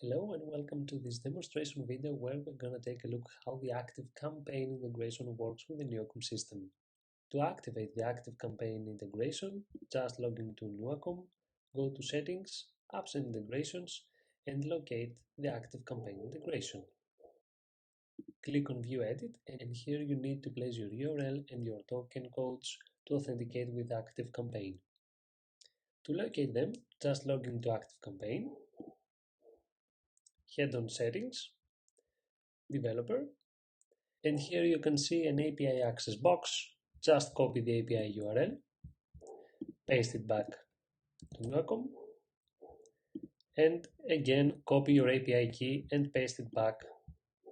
Hello and welcome to this demonstration video where we're going to take a look how the ActiveCampaign integration works with the Nuacom system. To activate the ActiveCampaign integration, just log into Nuacom, go to Settings, Apps and Integrations, and locate the ActiveCampaign integration. Click on View Edit, and here you need to place your URL and your token codes to authenticate with ActiveCampaign. To locate them, just log into ActiveCampaign. Head on Settings, Developer, and here you can see an API access box. Just copy the API URL, paste it back to Nuacom, and again copy your API key and paste it back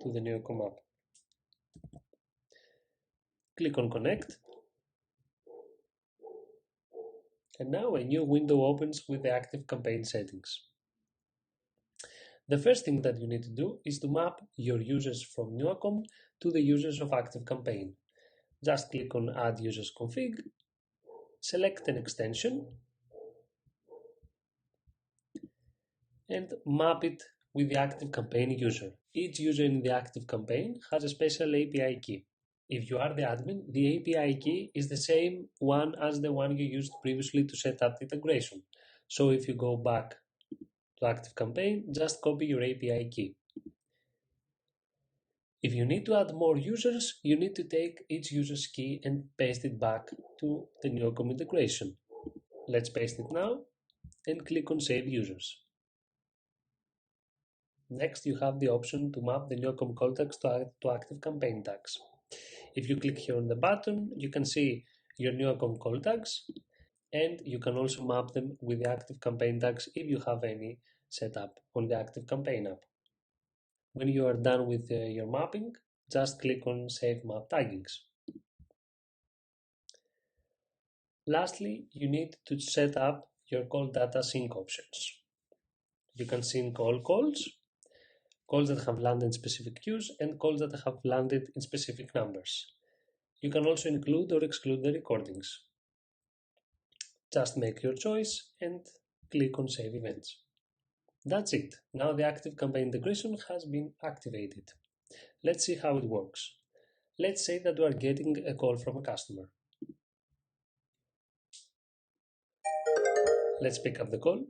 to the Nuacom app. Click on Connect, and now a new window opens with the ActiveCampaign settings. The first thing that you need to do is to map your users from Nuacom to the users of ActiveCampaign. Just click on Add Users Config, select an extension, and map it with the ActiveCampaign user. Each user in the ActiveCampaign has a special API key. If you are the admin, the API key is the same one as the one you used previously to set up the integration. So if you go back to ActiveCampaign, just copy your API key. If you need to add more users, you need to take each user's key and paste it back to the Nuacom integration. Let's paste it now and click on Save Users. Next, you have the option to map the Nuacom contacts to ActiveCampaign tags. If you click here on the button, you can see your Nuacom call tags, and you can also map them with the ActiveCampaign tags if you have any set up on the ActiveCampaign app. When you are done with your mapping, just click on Save Map Taggings. Lastly, you need to set up your call data sync options. You can sync all calls that have landed in specific queues, and calls that have landed in specific numbers. You can also include or exclude the recordings. Just make your choice and click on Save Events. That's it. Now the ActiveCampaign integration has been activated. Let's see how it works. Let's say that we are getting a call from a customer. Let's pick up the call.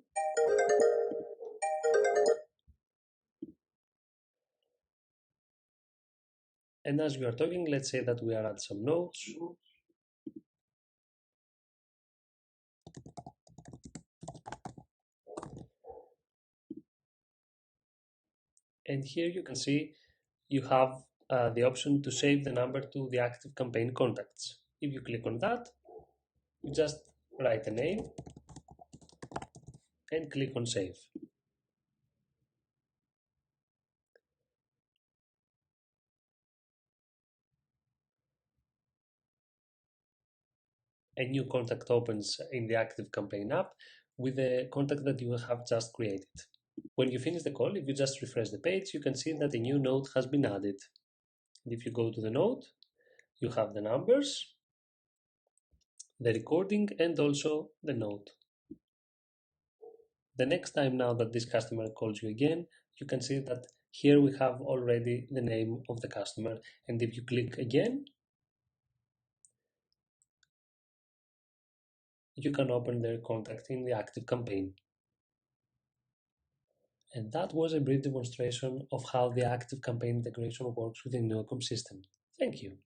And as we are talking, let's say that we are at some notes. And here you can see you have the option to save the number to the ActiveCampaign contacts. If you click on that, you just write a name and click on Save. A new contact opens in the ActiveCampaign app with the contact that you have just created. When you finish the call, if you just refresh the page, you can see that a new note has been added. And if you go to the note, you have the numbers, the recording, and also the note. The next time now that this customer calls you again, you can see that here we have already the name of the customer. And if you click again, you can open their contact in the ActiveCampaign. And that was a brief demonstration of how the ActiveCampaign integration works with the Nuacom system. Thank you.